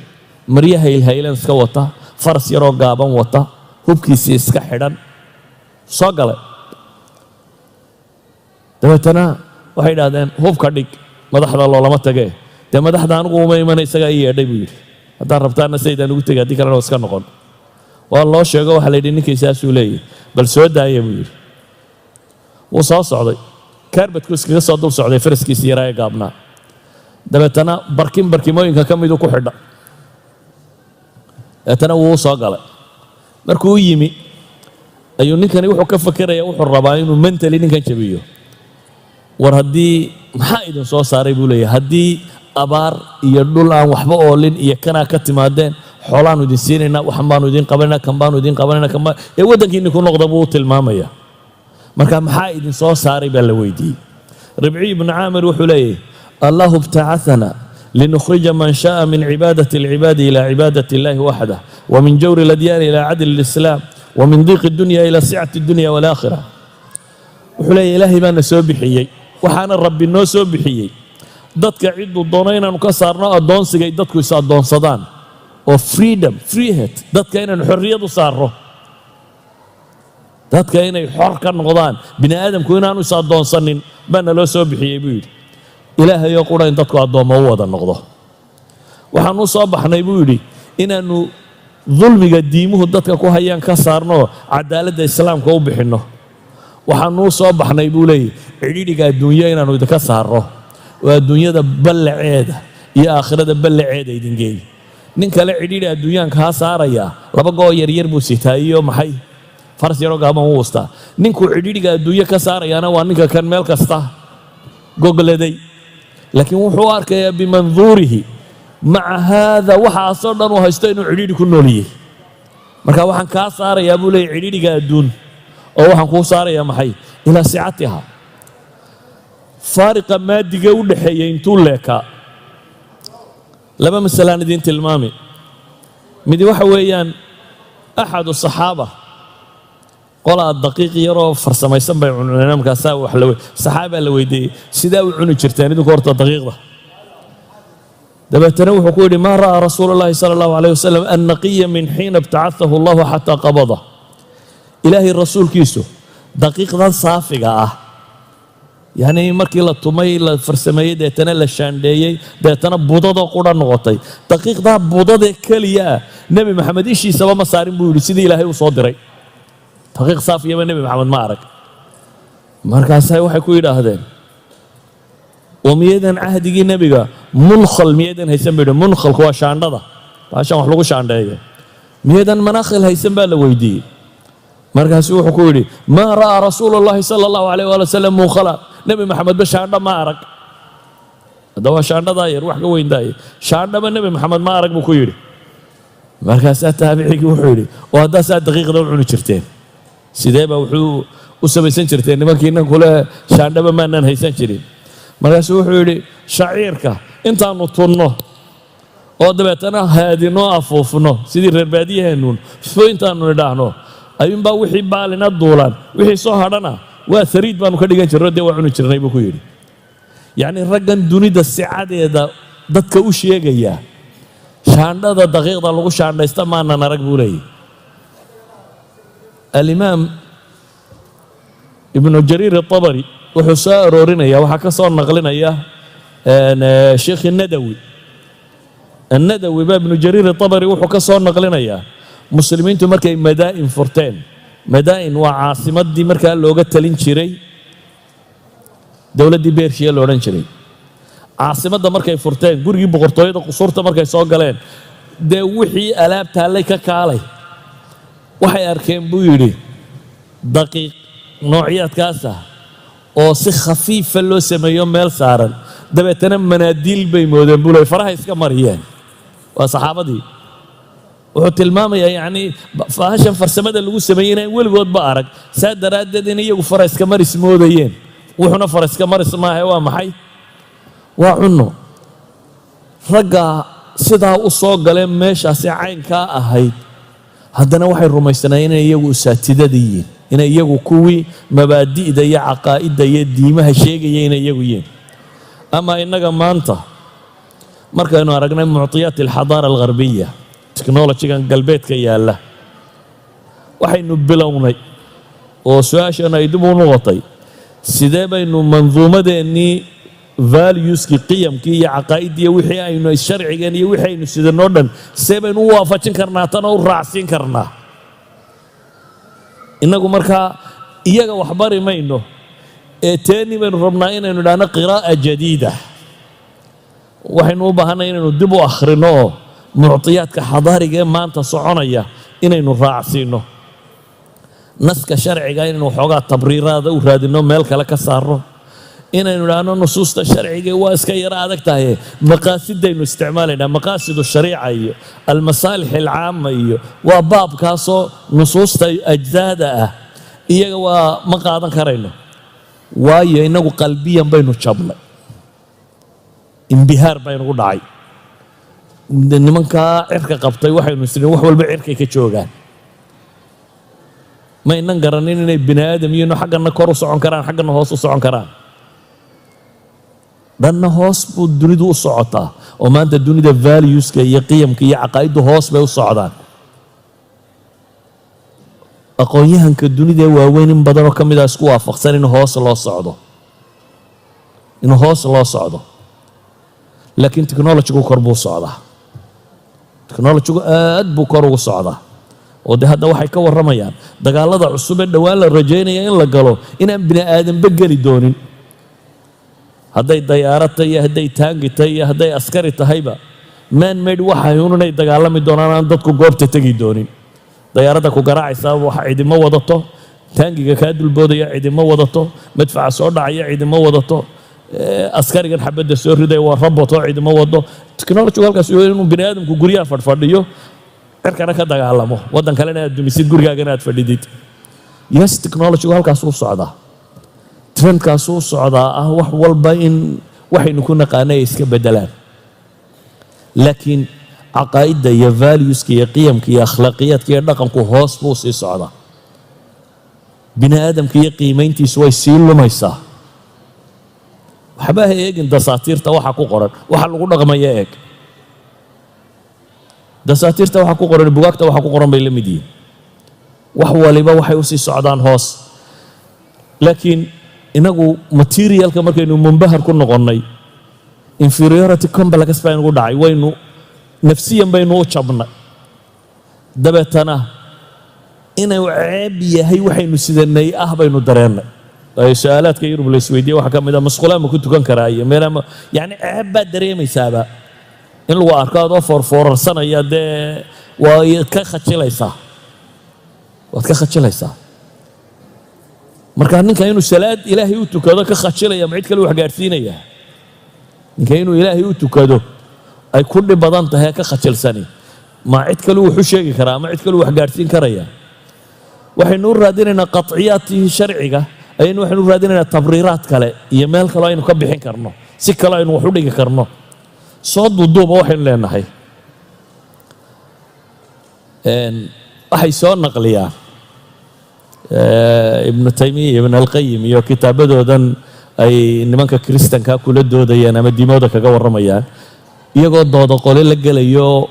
maryaha ilhaylan iska wata, faras yaroo gaaban wata, hubkiisii iska xidhan soo galay. dabeetana waxay idhahdeen hubka dhig, madaxda loolama tagee. dee madaxda anigu uma imana isagaa ii yeedhay buu yidhi. haddaad rabtaana saydaan ugu tegay, haddii kalena waa iska noqon. waa loo sheego, waxaa la yidhi ninkii saasuu leeyahy, bal soo daaya buu yidhi. wuu soo socday, kaarbadku iskaga soo dul socday faraskiisii yaraa ee gaabnaa. dabeetana barkimooyinka ka miduu ku xidha. dabeetana wuu soo galay. markuu u yimi ayuu ninkani wuxuu ka fakeraya, wuxuu rabaa inuu mentally ninkan jabiyo. war haddii maxaa idin soo saaray buu leeyahay, haddii abaar iyo dhul aan waxba oolin iyo kanaa ka timaadeen, xoolaanu idin siinaynaa, waxan baanu idin qabanayna, kan baanu idin qabanayna, ee waddankiinni ku noqda buu u tilmaamaya. marka maxaa idin soo saaray baa la weydiiyey. ribciy ibnu caamir wuxuu leeyahay, allahu ibtacatana linukhrija man sha'a min cibaadati alcibaadi ila cibaadati illahi waxdah wa min jawri aladyaani ila cadli alislaam wa min diiqi dunya ila sicati dunya walaakhira. wuxuu leeyahay ilaahay baana soo bixiyey, waxaana rabbi noo soo bixiyey dadka cidduu doono inaanu ka saarno addoonsigay dadku is addoonsadaan, oo freehead, dadka inaanu xorriyad u saarno, dadka inay xor ka noqdaan, bini aadamku inaanu is addoonsanin baana loo soo bixiyey buu yidhi. ilaahayoo qura in dadku addoommo u wada noqdo. waxaanu soo baxnay buu yidhi inaannu dulmiga diimuhu dadka ku hayaan ka saarno, cadaaladda islaamka u bixinno. waxaanuu soo baxnay buu leeyahy cidhiidhiga adduunya inaannu idinka saarno, oo adduunyada ballaceeda iyo aakhirada ballaceeda idin geey. nin kale cidhiidhi adduunyaan kaa saarayaa, laba goo yaryar buu sitaa iyo maxay faras yaroo gaaban u wustaa. ninkuu cidhiidhiga adduunye ka saarayaana waa ninka kan meel kasta gogladay laakiin wuxuu arkayaa bimanduurihi maca haada waxaasoo dhan uu haysto inuu cidhiidhi ku nooliyey marka waxaan kaa saarayaa buu leeyahy cidhiidhiga adduun oo waxaan kuu saarayaa maxay ilaa sicatiha faariqa maadiga u dhaxeeya intuu leekaa laba masalaan idiin tilmaami midi waxa weeyaan axadu saxaaba qolaa daqiiq yaroo farsamaysan bay cuneen markaasaa wax saxaabaa la weydiiyey sidaa u cuni jirteen idinku horta daqiiqda dabeetana wuxuu ku yidhi maa ra'aa rasuulu llahi sala allahu alayh wasalam annaqiya min xiina ibtacahahu allahu xataa qabada ilaahay rasuulkiisu daqiiqdan saafiga ah yacni markii la tumay la farsameeyey deetana la shaandheeyey deetana budadoo qudha noqotay daqiiqdaa budadee keliya ah nebi maxamed ishiisaba ma saarin buu yidhi sidii ilaahay u soo diray daqiiq saafiyaba nebi maxamed ma arag markaasay waxay ku yidhaahdeen oo miyadan cahdigii nebiga munkhal miyadan haysan buu yidhi munkhalku waa shaandhada baashan wax lagu shaandheeyo miyadan manaakhil haysan baa la weydiiyey markaasuu wuxuu ku yidhi maa ra'aa rasuulu llahi sala allahu alayh waali wasalam munkhala nebi maxamedba shaandha ma arag hadda waa shaandhadaa yar wax ka weyndaaya shaandhaba nebi maxamed ma arag buu ku yidhi markaasaa taabicigii wuxuu yidhi oo haddaasaa daqiiqda u cuni jirteen sidee baa wuxuu u samaysan jirteen nimankiinan kule shaandhaba maanaan haysan jirin markaasuu wuxuu yidhi shaciirka intaannu tunno oo dabeetana haadinoo afuufno sidii reer baadiyaheennuun fo intaannu nidhaahno ayuunbaa wixii baalina duulaan wixii soo hadhana waa sariid baanu ka dhigan jirno dee waa cuni jirnay buu ku yidhi yacni raggan dunida sicadeeda dadka u sheegaya shaandhada daqiiqda lagu shaandhaysta maanan arag buu leeyahy alimaam ibnu jariir atabari wuxuu soo aroorinaya waxaa ka soo naqlinaya sheekh nadawi annadawi baa ibnu jariir atabari wuxuu ka soo naqlinayaa muslimiintu markay madaa'in furteen madaa'in waa caasimaddii markaa looga talin jiray dowladdii beershiya lo odhan jiray caasimadda markay furteen gurigii boqortooyada qusuurta markay soo galeen dee wixii alaab taallay ka kaalay waxay arkeen buu yidhi daqiiq noocyaadkaasa oo si khafiifa loo sameeyo meel saaran dabeetana manaadiil bay moodeen buu leey faraha iska mariyeen waa saxaabadii wuxuu tilmaamayaa yacni faahashan farsamada lagu sameeyey inaan weligoodba arag saa daraaddeed in iyagu fara iska maris moodayeen wuxuuna fara iska maris maahe waa maxay waa cunno ragga sidaa u soo galeen meeshaasi caynkaa ahayd haddana waxay rumaysanaayeen inay iyagu usaatidada yihiin inay iyagu kuwii mabaadi'da iyo caqaa'idda iyo diimaha sheegaya inay iyagu yihiin ama innaga maanta markaynu aragnay muctiyaat alxadaara algharbiya technologygan galbeedka yaalla waxaynu bilownay oo su-aashan ay dib u noqotay sidee baynu manduumadeennii valueskii qiyamkii iyo caqaa'iddii iyo wixii aynu sharcigeen iyo wixii aynu sidanoo dhan see baynu u waafajin karnaa tan oo u raacsiin karnaa innagu markaa iyaga wax bari mayno ee teennii baynu rabnaa inaynu idhaahno qiraa'a jadiida waxaynu u baahanay inaynu dib u akhrino oo muctiyaadka xadaariga ee maanta soconaya inaynu raacsiinno naska sharciga inaynu waxoogaa tabriiraada u raadinno meel kale ka saarno inaynu idhaahno nusuusta sharciga waa iska yaro adag tahay maqaasidaynu isticmaalaynaa maqaasidu shariica iyo almasaalix alcaama iyo waa baabkaasoo nusuusta ajdaada ah iyaga waa ma qaadan karayno waayo innagu qalbiyan baynu jabnay imbihaar baynugu dhacay nimankaa cirka qabtay waxaynu isniin wax walba cirkay ka joogaan maynan garanin inay bini aadam yihiin oo xaggana kor u socon karaan xaggana hoos u socon karaan dhanna hoos buu dunidu u socotaa oo maanta dunida valueska iyo qiyamka iyo caqaa'iddu hoos bay u socdaan aqoon-yahanka dunida ee waaweyn in badanoo ka mid ah isku waafaqsan in hoos loo socdo in hoos loo socdo laakiin technologygu kor buu socdaa technologygu aad buu kor ugu socdaa oo de hadda waxay ka warramayaan dagaalada cusub ee dhowaan la rajaynaya in la galo inaan bini aadanba geli doonin hadday dayaarad tahay iyo hadday taangi tahay iyo hadday askari tahayba man made waxay inay dagaalami doonaan aan dadku goobta tegi doonin dayaaradda ku garaacaysa wax cidimo wadato taangiga kaa dulboodaya cidimo wadato madfaca soo dhacaya cidimo wadato askarigan xabadda soo riday waa robot oo ciidamo wado technology halkaas inuu bini aadamku guryaha fadhiyo cirkana ka dagaalamo waddan kalena aad dumisid gurigaagana aad fadhidid yes technology halkaas uu socdaa trendkaas uu socdaa wax walba in waxaynu ku naqaanay iska bedelaan laakiin caqaa'idda iyo valueska iyo qiyamka iyo akhlaaqiyadka iyo dhaqanku hoos buu sii socdaa bini aadamka iyo qiimayntiisu way sii lumaysaa waxba ha eegin dasaatiirta waxa ku qoran waxa lagu dhaqmaya eeg dasaatiirta waxa ku qoran bugaagta waxa ku qoran bay la mid yihiin wax waliba waxay u sii socdaan hoos laakiin inagu materialka markaynu munbahar ku noqonnay inferiority complex baa inagu dhacay waynu nafsiyan baynu u jabnay dabeetana inuu ceeb yahay waxaynu sidanay baynu dareennay su-aalaadka yurub la isweydiiyey waxaa ka mid ah masquulaa ma ku tukan karaa iyo meelama yani ceeb baad dareemaysaaba in lagu arko adoo foorfoorarsanaya dee waad ka khajilaysaa marka ninka inuu salaad ilaahay u tukado ka khajilaya ma cid kale wax gaadhsiinaya ninka inuu ilaahay u tukado ay ku dhib badan tahay ka khajilsani ma cid kale wax u sheegi karaa ma cid kale wax gaadhsiin karaya waxaynu u raadinaynaa qaطciyaadkii sharciga ayaynu waxaynu u raadinaynaa tabriiraad kale iyo meel kale aynu ka bixin karno si kale aynu wax u dhigi karno soo duuduuba waxaynu leenahay waxay soo naqliyaan ibnu taymiya ibn alqayim iyo kitaabadoodan ay nimanka kristanka kula doodayaan ama diimooda kaga warramayaan iyagoo dooda qole la gelayo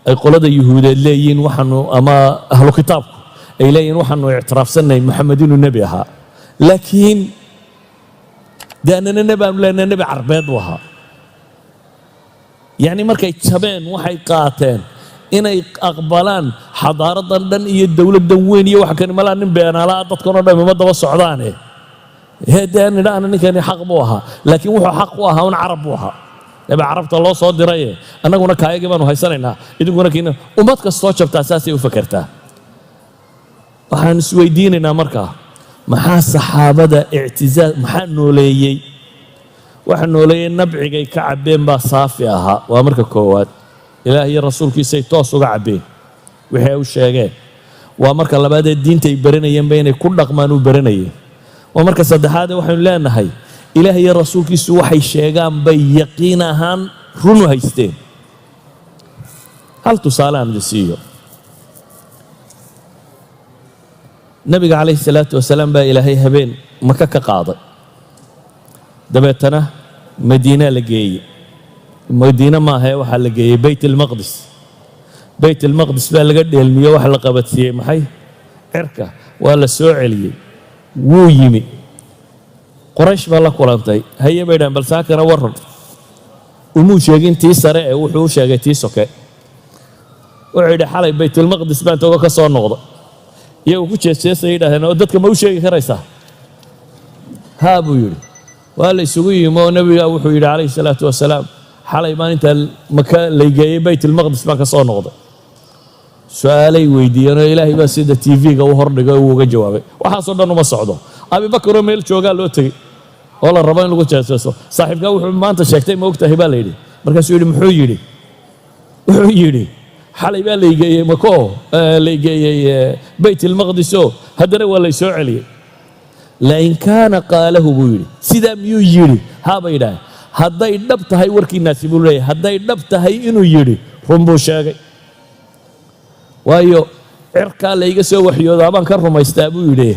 ay qolada yuhuudeed leeyihiin waxaanu ama ahlu kitaabku ay leeyihiin waxaanu ictiraafsannahay maxamed inuu nebi ahaa laakiin dee annana nebi aanu leenahay nebi carbeed buu ahaa yacni markay jabeen waxay qaateen inay aqbalaan xadaaradan dhan iyo dowladdan weyn iyo waxa kani malaa nin beenaalaa dadkanoo dhan uma daba socdaane dee nidhaana ninkani xaq buu ahaa laakiin wuxuu xaq u ahaa un carab buu ahaa nebi carabta loo soo diraye annaguna kaayagii baanu haysanaynaa idinkuna kiina ummad kastoo jabtaa saasay u fakertaa waxaan isweydiinaynaa markaa maxaa saxaabada ictizaaz maxaa nooleeyey waxa nooleeyey nabcigay ka cabbeen baa saafi ahaa waa marka koowaad ilaah iyo rasuulkiisay toos uga cabbeen wixii ay u sheegeen waa marka labaadee diintay baranayeenba inay ku dhaqmaan u baranayeen waa marka saddexaadee waxaynu leenahay ilaah iyo rasuulkiisu waxay sheegaan bay yaqiin ahaan run u haysteen hal tusaale aan idin nabiga calayhi salaatu wasalaam baa ilaahay habeen maka ka qaaday dabeetana madiina la geeyey madiina maahae waxaa la geeyey bayt almaqdis bayt almaqdis baa laga dheelmiyo waxa la qabadsiiyey maxay cirka waa la soo celiyey wuu yimi qoraysh baa la kulantay haye bay dhahan bal saakana waran umuu sheegin tii sare ee wuxuu u sheegay tii soke wuxuu yidhi xalay baytulmaqdis baan togo ka soo noqda iyagoo ku jeesjeesay yidhahdeen oo dadka ma u sheegi karaysaa haa buu yidhi waa la isugu yimi oo nebiga wuxuu yidhi calayhi salaatu wasalaam xalay maalintaa maka laygeeyey baytulmaqdis baan ka soo noqday su-aalay weydiiyeen oo ilaahay baa sida tv-ga u hordhigay oo uu uga jawaabay waxaasoo dhan uma socdo abibakaroo meel joogaa loo tegey oo la rabo in lagu jeesjeeso saaxiibkaa wuxuu maanta sheegtay ma ogtahay baa la yidhi markaasuu yidhi muxuu yidhi wuxuu yidhi xalay baa laygeeyey mako laygeeyey baytilmaqdiso haddana waa lay soo celiyey lain kaana qaalahu buu yidhi sidaa miyuu yidhi haaba yidhaah hadday dhab tahay warkiinaasi buu leeyahay hadday dhab tahay inuu yidhi run buu sheegay waayo cirkaa layga soo waxyoodaa baan ka rumaystaa buu yidhi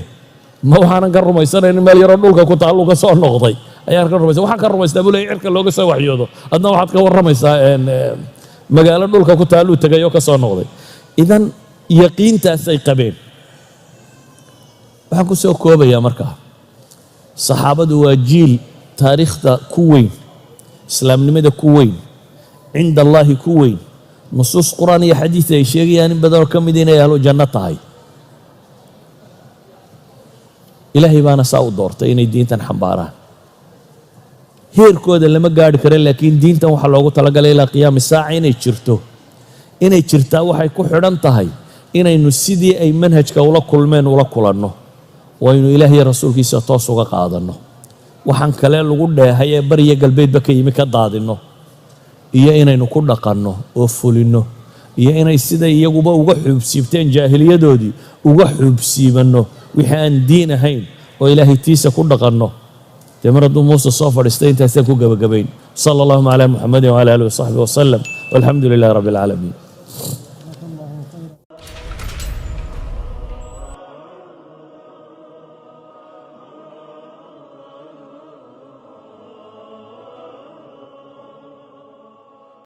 ma waxaanan ka rumaysanaynin meel yaroo dhulka ku taalluu ka soo noqday ayaan ka rumaysan waxaan ka rumaystaa buu leeyahay cirka looga soo waxyoodo adna waxaad ka warramaysaa magaalo dhulka ku taalluu tegay oo ka soo noqday idan yaqiintaasay qabeen waxaan ku soo koobayaa markaa saxaabadu waa jiil taariikhda ku weyn islaamnimada ku weyn cinda allaahi ku weyn nusuus qur'aan iyo xadiid ay sheegayaan in badanoo ka mid inay ahlu janno tahay ilaahay baana saa u doortay inay diintan xambaaraan heerkooda lama gaari kara laakiin diintan waxaa loogu talagalay ilaa qiyaami saaca inay jirto inay jirtaa waxay ku xidhan tahay inaynu sidii ay manhajka ula kulmeen ula kulanno waynu ilaahay rasuulkiisa toos uga qaadanno waxaan kale lagu dheehay ee bariya galbeedba ka yimi ka daadinno iyo inaynu ku dhaqanno oo fulinno iyo inay sida iyaguba uga xuubsiibteen jaahiliyadoodii uga xuubsiibanno wixii aan diin ahayn oo ilaahay tiisa ku dhaqanno dee mar hadduu muuse soo fadhiistay intaasaan ku gabagabayn sala allahuma calaa muxamadin wala aalihi wasaxbihi wasalam walxamdu lilahi rabbi alcaalamiin